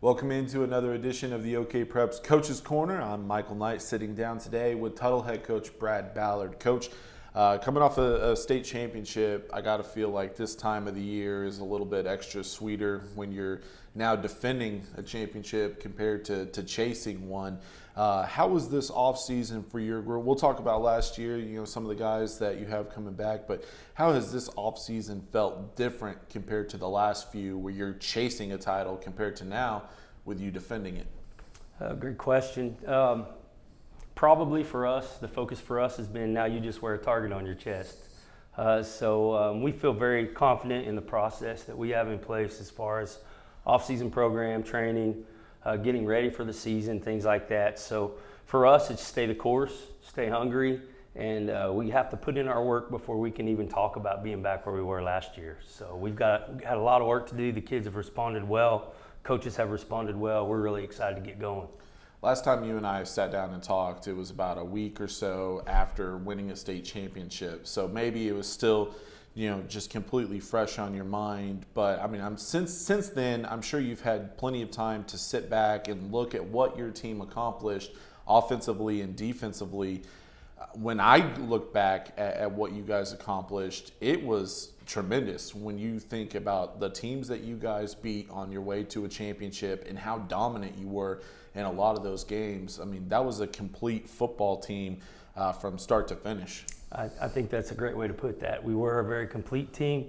Welcome into another edition of the OKPreps Coach's Corner. I'm Michael Knight, sitting down today with Tuttle head coach Brad Ballard. Coach, coming off a state championship, I got to feel like this time of the year is a little bit extra sweeter when you're now defending a championship compared to chasing one. How was this offseason for your group? We'll talk about last year, some of the guys that you have coming back, but how has this offseason felt different compared to the last few where you're chasing a title compared to now with you defending it? Great question. Probably for us, the focus for us has been now you just wear a target on your chest. So we feel very confident in the process that we have in place as far as off-season program, training, getting ready for the season, things like that. So for us, it's stay the course, stay hungry, and we have to put in our work before we can even talk about being back where we were last year. So we had a lot of work to do. The kids have responded well. Coaches have responded well. We're really excited to get going. Last time you and I sat down and talked, it was about a week or so after winning a state championship. So maybe it was still, just completely fresh on your mind. But I mean, since then, I'm sure you've had plenty of time to sit back and look at what your team accomplished offensively and defensively. When I look back at what you guys accomplished, it was tremendous when you think about the teams that you guys beat on your way to a championship and how dominant you were in a lot of those games. I mean, that was a complete football team from start to finish. I think that's a great way to put that. We were a very complete team.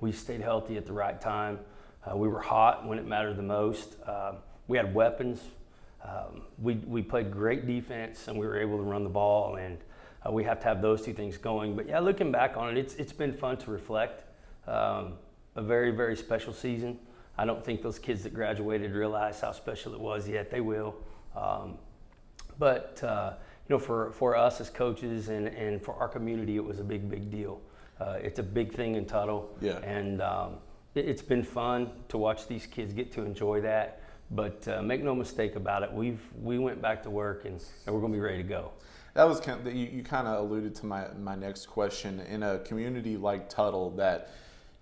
We stayed healthy at the right time. We were hot when it mattered the most. We had weapons. We played great defense, and we were able to run the ball, and we have to have those two things going. But yeah, looking back on it, it's been fun to reflect. A very, very special season. I don't think those kids that graduated realize how special it was yet. They will. But for us as coaches and for our community, it was a big, big deal. It's a big thing in Tuttle. Yeah. And it's been fun to watch these kids get to enjoy that. But make no mistake about it, we went back to work and we're going to be ready to go. That was you kind of alluded to my next question. In a community like Tuttle, that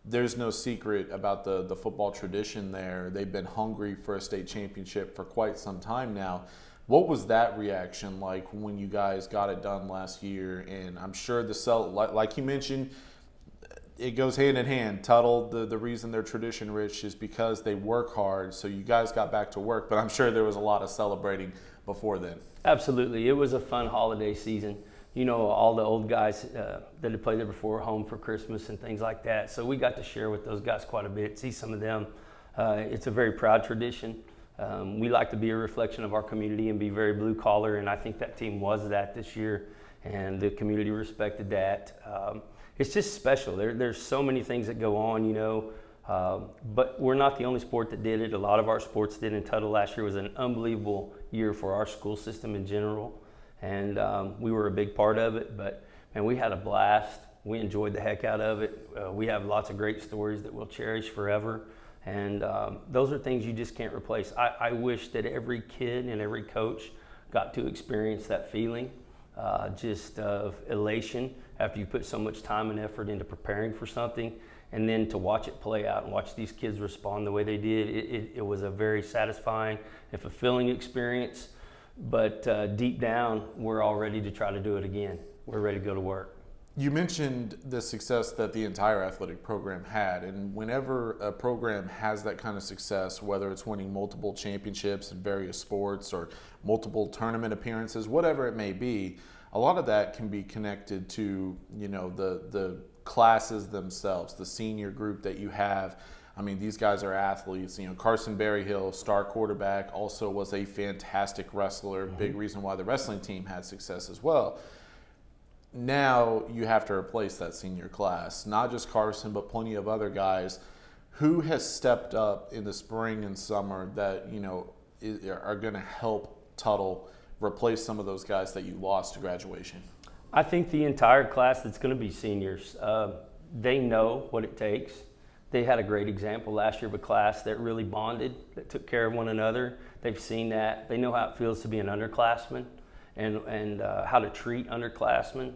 there's no secret about the football tradition there. They've been hungry for a state championship for quite some time now. What was that reaction like when you guys got it done last year? And I'm sure like you mentioned, it goes hand in hand. Tuttle, the reason they're tradition rich is because they work hard. So you guys got back to work, but I'm sure there was a lot of celebrating before then. Absolutely. It was a fun holiday season. All the old guys that had played there before, home for Christmas and things like that. So we got to share with those guys quite a bit, see some of them. It's a very proud tradition. We like to be a reflection of our community and be very blue collar, and I think that team was that this year, and the community respected that. It's just special. There's so many things that go on, but we're not the only sport that did it. A lot of our sports did, and Tuttle last year was an unbelievable year for our school system in general, and we were a big part of it. But man, we had a blast. We enjoyed the heck out of it. We have lots of great stories that we'll cherish forever, and those are things you just can't replace. I wish that every kid and every coach got to experience that feeling just of elation after you put so much time and effort into preparing for something, and then to watch it play out and watch these kids respond the way they did. It was a very satisfying and fulfilling experience, but deep down, we're all ready to try to do it again. We're ready to go to work. You mentioned the success that the entire athletic program had, and whenever a program has that kind of success, whether it's winning multiple championships in various sports or multiple tournament appearances, whatever it may be, a lot of that can be connected to, the classes themselves, the senior group that you have. I mean, these guys are athletes. Carson Berryhill, star quarterback, also was a fantastic wrestler. Mm-hmm. Big reason why the wrestling team had success as well. Now you have to replace that senior class, not just Carson, but plenty of other guys. Who has stepped up in the spring and summer that, are going to help Tuttle replace some of those guys that you lost to graduation? I think the entire class that's going to be seniors, they know what it takes. They had a great example last year of a class that really bonded, that took care of one another. They've seen that. They know how it feels to be an underclassman and how to treat underclassmen.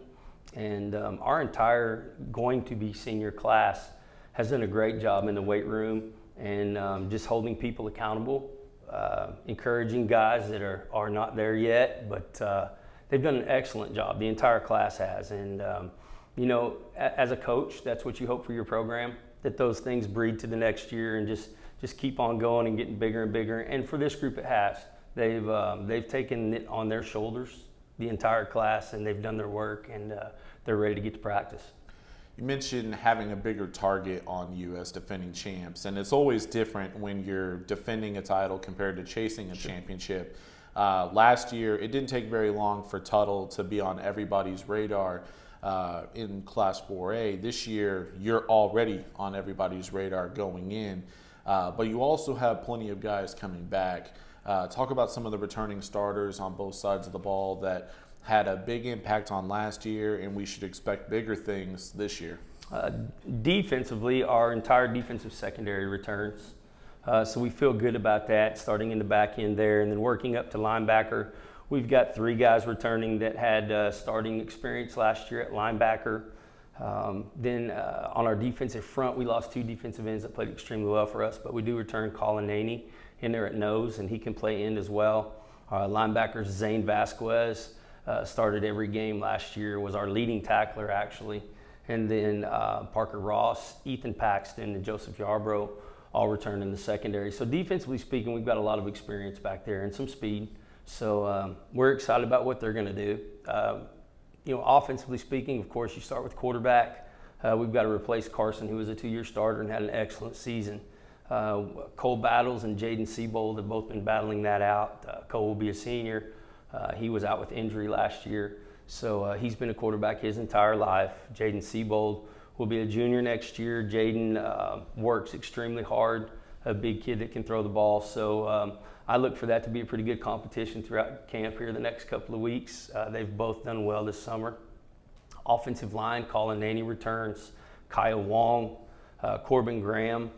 And our entire going to be senior class has done a great job in the weight room and just holding people accountable. encouraging guys that are not there yet, but they've done an excellent job. The entire class has. And, as a coach, that's what you hope for your program, that those things breed to the next year and just keep on going and getting bigger and bigger. And for this group, it has. They've taken it on their shoulders, the entire class, and they've done their work, and they're ready to get to practice. You mentioned having a bigger target on you as defending champs, and it's always different when you're defending a title compared to chasing a championship. Last year, it didn't take very long for Tuttle to be on everybody's radar in Class 4A. This year, you're already on everybody's radar going in, but you also have plenty of guys coming back. Talk about some of the returning starters on both sides of the ball that had a big impact on last year, and we should expect bigger things this year. Defensively, our entire defensive secondary returns. So we feel good about that, starting in the back end there, and then working up to linebacker. We've got 3 guys returning that had starting experience last year at linebacker. Then on our defensive front, we lost 2 defensive ends that played extremely well for us, but we do return Colin Naney in there at nose, and he can play end as well. Linebackers Zane Vasquez started every game last year, was our leading tackler actually. And then Parker Ross, Ethan Paxton, and Joseph Yarbrough all returned in the secondary. So defensively speaking, we've got a lot of experience back there and some speed. So we're excited about what they're going to do. Offensively speaking, of course, you start with quarterback. We've got to replace Carson, who was a 2-year starter and had an excellent season. Cole Battles and Jaden Seabold have both been battling that out. Cole will be a senior. He was out with injury last year, so he's been a quarterback his entire life. Jaden Seabold will be a junior next year. Jaden works extremely hard, a big kid that can throw the ball. So I look for that to be a pretty good competition throughout camp here the next couple of weeks. They've both done well this summer. Offensive line, Colin Naney returns. Kyle Wong, Corbin Graham.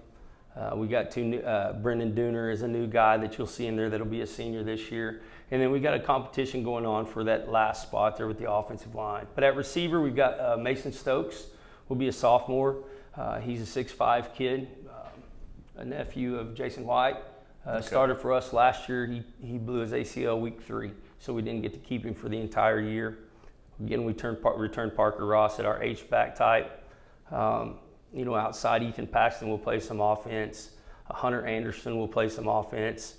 We got 2 new, Brendan Dooner is a new guy that you'll see in there that'll be a senior this year. And then we got a competition going on for that last spot there with the offensive line. But at receiver, we've got Mason Stokes, will be a sophomore. He's a 6'5" kid, a nephew of Jason White. Started for us last year. He blew his ACL week 3, so we didn't get to keep him for the entire year. Again, we returned Parker Ross at our H-back type. Outside Ethan Paxton will play some offense. Hunter Anderson will play some offense.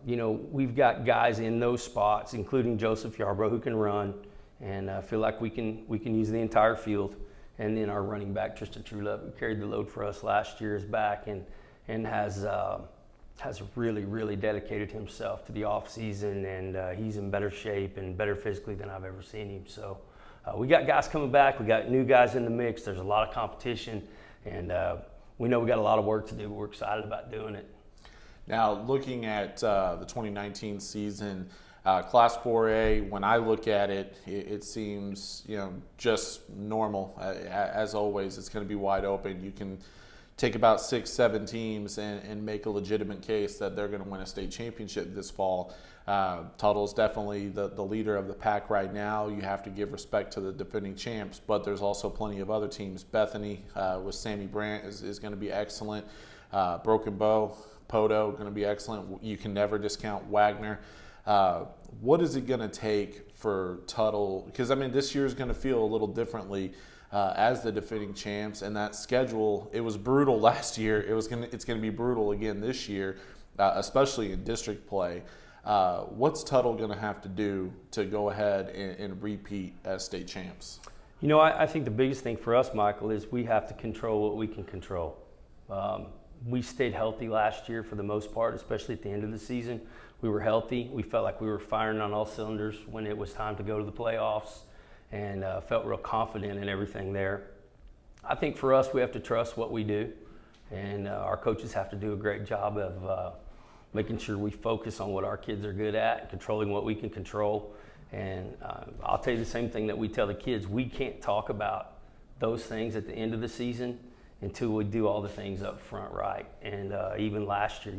We've got guys in those spots, including Joseph Yarbrough, who can run, and I feel like we can use the entire field. And then our running back, Tristan Trulove, who carried the load for us last year, is back and has really, really dedicated himself to the off season, and he's in better shape and better physically than I've ever seen him. So we got guys coming back. We got new guys in the mix. There's a lot of competition, and we know we got a lot of work to do, but we're excited about doing it. Now, looking at the 2019 season, Class 4A, when I look at it, it seems, just normal. As always, it's going to be wide open. You can take about 6-7 teams and make a legitimate case that they're going to win a state championship this fall. Tuttle's definitely the leader of the pack right now. You have to give respect to the defending champs, but there's also plenty of other teams. Bethany with Sammy Brandt is going to be excellent. Broken Bow, Poto, going to be excellent. You can never discount Wagner. What is it going to take for Tuttle? Because, this year is going to feel a little differently as the defending champs, and that schedule, it was brutal last year. It's going to be brutal again this year, especially in district play. What's Tuttle going to have to do to go ahead and repeat as state champs? I think the biggest thing for us, Michael, is we have to control what we can control. We stayed healthy last year for the most part, especially at the end of the season. We were healthy. We felt like we were firing on all cylinders when it was time to go to the playoffs, and felt real confident in everything there. I think for us, we have to trust what we do, and our coaches have to do a great job of making sure we focus on what our kids are good at and controlling what we can control. And I'll tell you the same thing that we tell the kids. We can't talk about those things at the end of the season until we do all the things up front right. And even last year,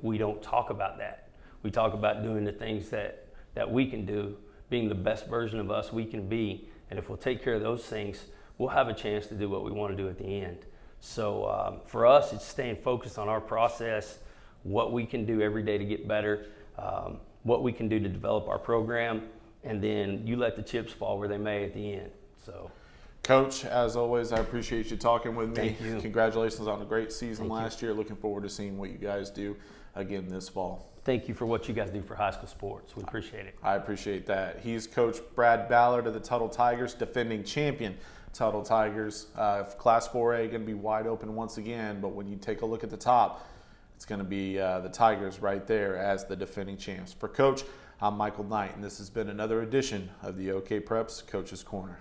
we don't talk about that. We talk about doing the things that we can do, being the best version of us we can be. And if we'll take care of those things, we'll have a chance to do what we want to do at the end. So for us, it's staying focused on our process, what we can do every day to get better, what we can do to develop our program, and then you let the chips fall where they may at the end. So, Coach, as always, I appreciate you talking with me. Thank you. Congratulations on a great season Thank last year. Looking forward to seeing what you guys do again this fall. Thank you for what you guys do for high school sports. We appreciate it. I appreciate that. He's Coach Brad Ballard of the Tuttle Tigers, defending champion Tuttle Tigers. Class 4A going to be wide open once again, but when you take a look at the top, it's going to be the Tigers right there as the defending champs. For Coach, I'm Michael Knight, and this has been another edition of the OKPreps Coach's Corner.